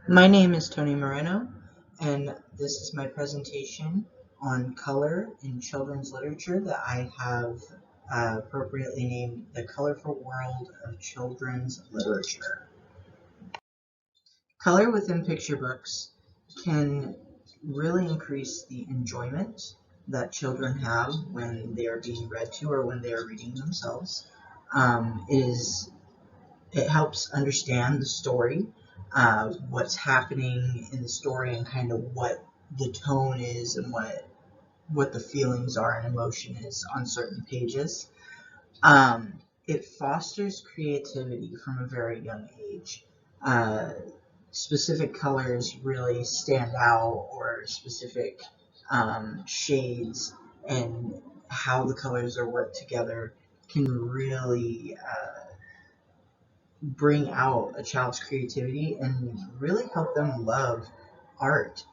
My name is Tony Moreno, and this is my presentation on color in children's literature that I have appropriately named The Colorful World of Children's Literature. Color within picture books can really increase the enjoyment that children have when they are being read to or when they are reading themselves. It helps understand the story, what's happening in the story, and kind of what the tone is and what the feelings are and emotion is on certain pages. It fosters creativity from a very young age. Uh, Specific colors really stand out, or specific shades and how the colors are worked together can really bring out a child's creativity and really help them love art.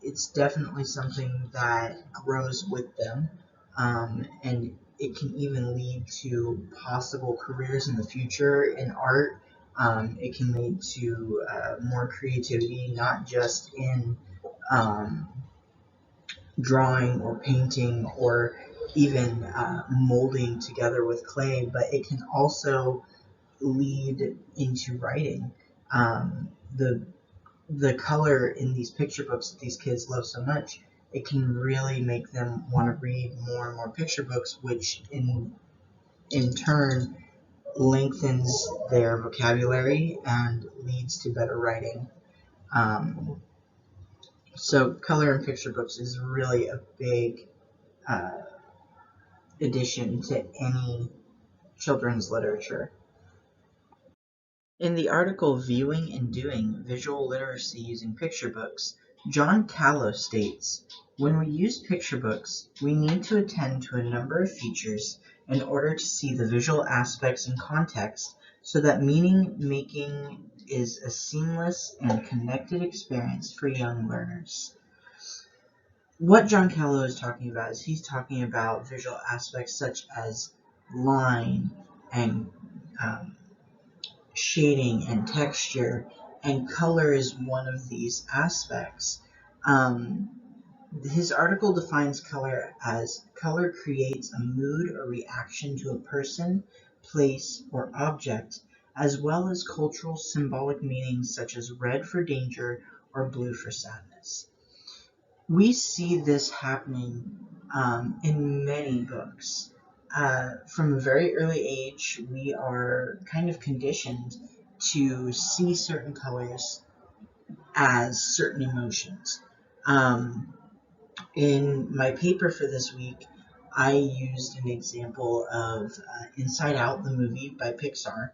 It's definitely something that grows with them, and it can even lead to possible careers in the future in art. It can lead to more creativity, not just in um, drawing or painting or even molding together with clay, but it can also lead into writing. Um, the the color in these picture books that these kids love so much, it can really make them want to read more and more picture books, which in turn lengthens their vocabulary and leads to better writing. Um, so color in picture books is really a big uh, addition to any children's literature. In the article "Viewing and Doing: Visual Literacy Using Picture Books", John Callow states, "When we use picture books, we need to attend to a number of features in order to see the visual aspects in context so that meaning-making is a seamless and connected experience for young learners." What John Callow is talking about is he's talking about visual aspects such as line and um, shading and texture, and color is one of these aspects. Um, his article defines color as color creates a mood or reaction to a person, place, or object, as well as cultural symbolic meanings such as red for danger or blue for sadness. We see this happening in many books. From a very early age, we are kind of conditioned to see certain colors as certain emotions. Um, in my paper for this week, I used an example of Inside Out, the movie by Pixar,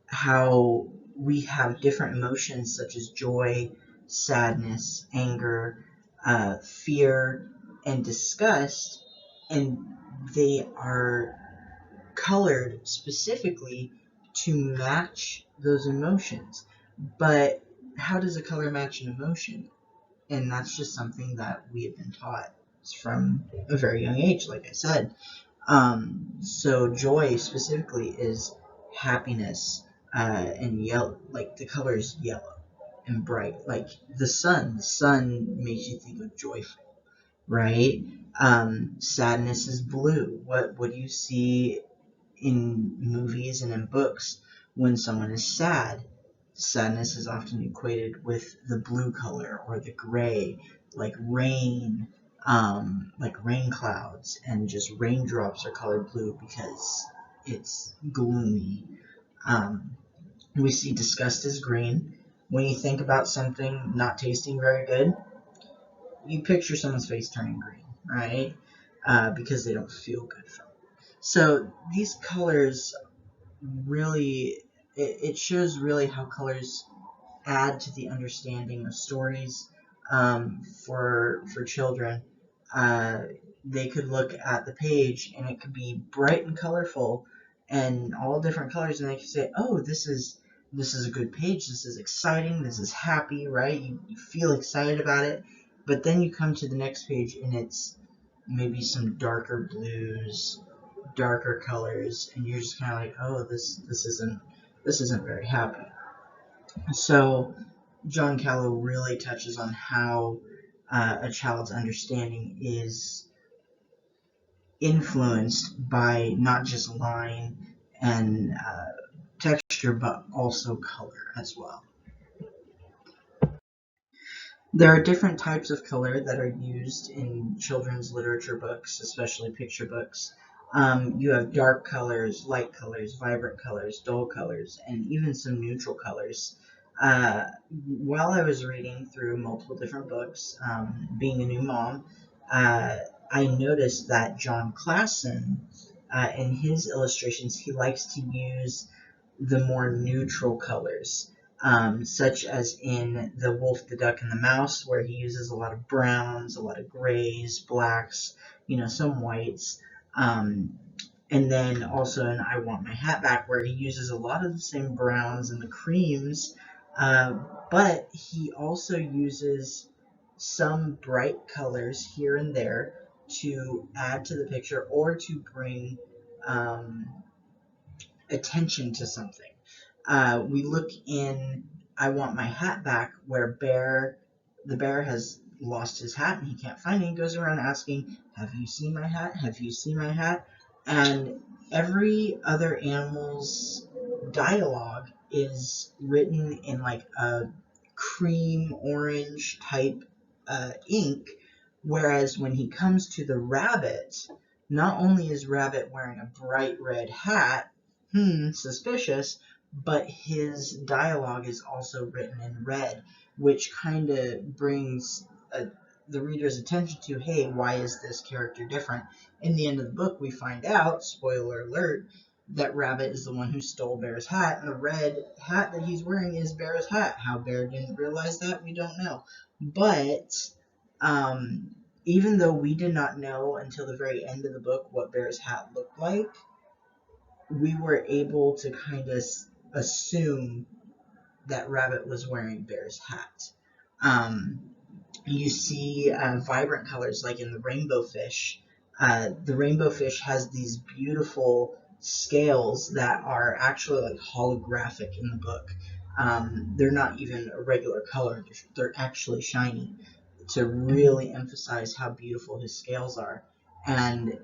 how we have different emotions such as joy, sadness, anger, fear, and disgust, and they are colored specifically to match those emotions. But how does a color match an emotion? And that's just something that we have been taught from a very young age, like I said. So joy specifically is happiness, and yellow, like the color is yellow and bright, like the sun makes you think of joyful, right? Sadness is blue. What do you see in movies and in books when someone is sad? Sadness is often equated with the blue color or the gray, like rain clouds, and just raindrops are colored blue because it's gloomy. Um, we see disgust as green. When you think about something not tasting very good, you picture someone's face turning green, right? Because they don't feel good from it. So these colors really, it shows really how colors add to the understanding of stories for children. Uh, they could look at the page and it could be bright and colorful and all different colors, and they could say, "Oh, this is a good page. This is exciting. This is happy, right? You feel excited about it." But then you come to the next page and it's maybe some darker blues, darker colors, and you're just kind of like, "Oh, this isn't very happy." So John Callow really touches on how a child's understanding is influenced by not just line and texture, but also color as well. There are different types of color that are used in children's literature books, especially picture books. You have dark colors, light colors, vibrant colors, dull colors, and even some neutral colors. While I was reading through multiple different books, being a new mom, I noticed that John Klassen, in his illustrations, he likes to use the more neutral colors, such as in The Wolf, the Duck, and the Mouse, where he uses a lot of browns, a lot of grays, blacks, some whites. And then also in I Want My Hat Back, where he uses a lot of the same browns and the creams, uh, but he also uses some bright colors here and there to add to the picture or to bring um, attention to something. We look in I Want My Hat Back, where the bear has lost his hat and he can't find it. He goes around asking, "Have you seen my hat? Have you seen my hat?" And every other animal's dialogue is written in like a cream orange type ink, whereas when he comes to the rabbit, not only is Rabbit wearing a bright red hat, suspicious, but his dialogue is also written in red, which kind of brings the reader's attention to, hey, why is this character different? In the end of the book, we find out, spoiler alert, that Rabbit is the one who stole Bear's hat, and the red hat that he's wearing is Bear's hat. How Bear didn't realize that, we don't know. But um, even though we did not know until the very end of the book what Bear's hat looked like, we were able to kind of assume that Rabbit was wearing Bear's hat. Um, you see vibrant colors like in the rainbow fish. The rainbow fish has these beautiful scales that are actually like holographic in the book. They're not even a regular color, they're actually shiny to really emphasize how beautiful his scales are. And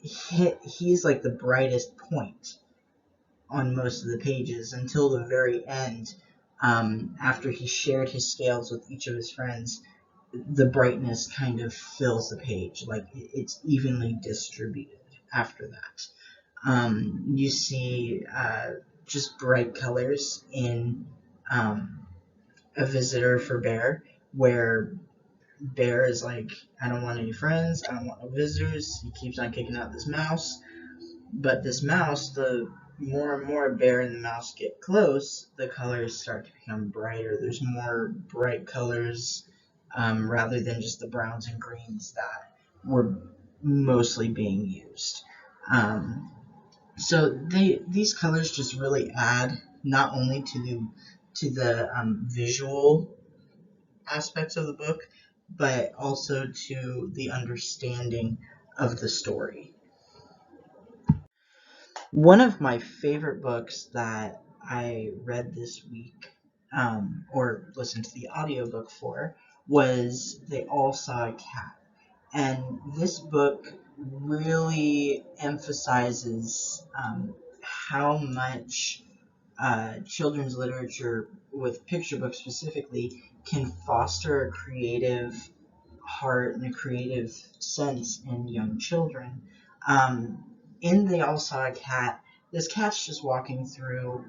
he's like the brightest point on most of the pages until the very end. After he shared his scales with each of his friends, the brightness kind of fills the page, like it's evenly distributed after that. You see just bright colors in A Visitor for Bear, where Bear is like, I don't want any friends, I don't want no visitors. He keeps on kicking out this mouse. But this mouse, the more and more Bear and the mouse get close, the colors start to become brighter. There's more bright colors rather than just the browns and greens that were mostly being used. So these colors just really add not only to the visual aspects of the book, but also to the understanding of the story. One of my favorite books that I read this week, or listened to the audiobook for, was They All Saw a Cat. And this book really emphasizes how much children's literature, with picture books specifically, can foster a creative heart and a creative sense in young children. Um, in They All Saw a Cat, this cat's just walking through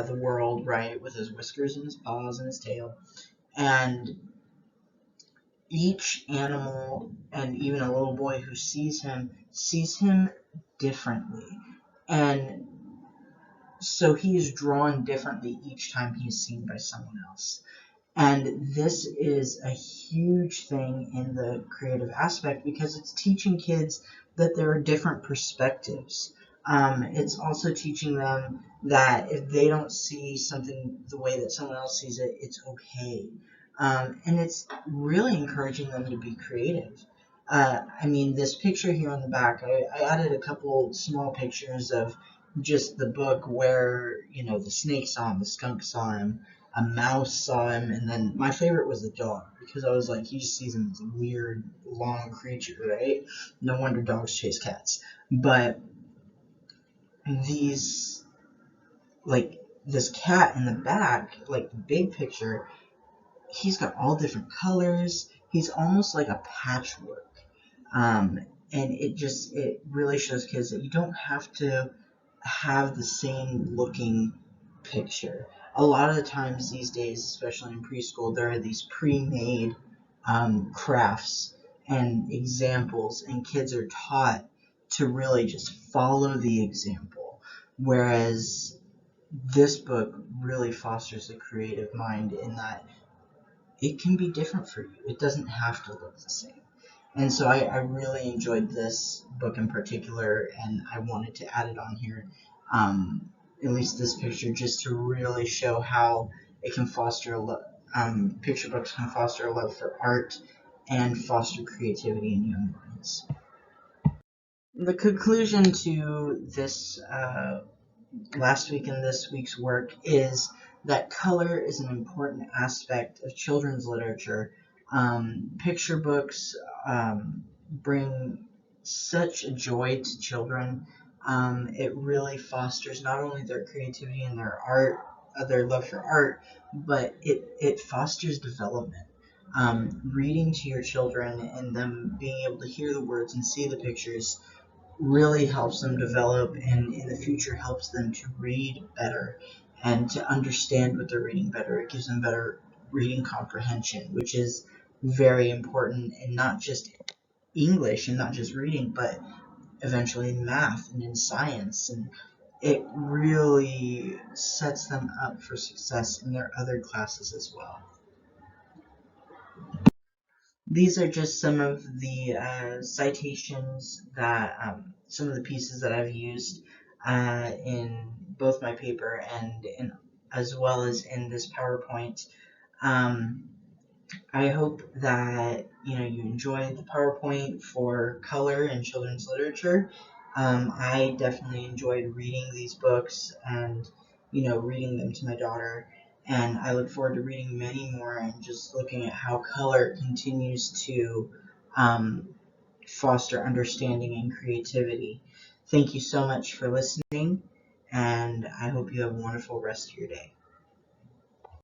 the world, right, with his whiskers and his paws and his tail. And each animal and even a little boy who sees him differently. And so he is drawn differently each time he's seen by someone else. And this is a huge thing in the creative aspect because it's teaching kids that there are different perspectives. It's also teaching them that if they don't see something the way that someone else sees it, it's okay. And it's really encouraging them to be creative. I mean, this picture here on the back, I added a couple small pictures of just the book where, the snake saw him, the skunk saw him, a mouse saw him, and then my favorite was the dog, because I was like, he just sees him as a weird, long creature, right? No wonder dogs chase cats. But these, like, this cat in the back, like the big picture, he's got all different colors. He's almost like a patchwork. Um, and it really shows kids that you don't have to have the same looking picture. A lot of the times these days, especially in preschool, there are these pre-made crafts and examples, and kids are taught to really just follow the example. Whereas this book really fosters the creative mind in that it can be different for you. It doesn't have to look the same. And so I really enjoyed this book in particular, and I wanted to add it on here, at least this picture, just to really show how it can foster picture books can foster a love for art and foster creativity in young minds. The conclusion to this last week and this week's work is that color is an important aspect of children's literature. Picture books bring such a joy to children. It really fosters not only their creativity and their art, their love for art, but it fosters development. Reading to your children and them being able to hear the words and see the pictures really helps them develop, and in the future helps them to read better and to understand what they're reading better. It gives them better reading comprehension, which is very important in not just English and not just reading, but eventually in math and in science. And it really sets them up for success in their other classes as well. These are just some of the citations that, some of the pieces that I've used in both my paper and as well as in this PowerPoint. Um, I hope that you enjoyed the PowerPoint for color and children's literature. I definitely enjoyed reading these books and reading them to my daughter, and I look forward to reading many more and just looking at how color continues to foster understanding and creativity. Thank you so much for listening, and I hope you have a wonderful rest of your day.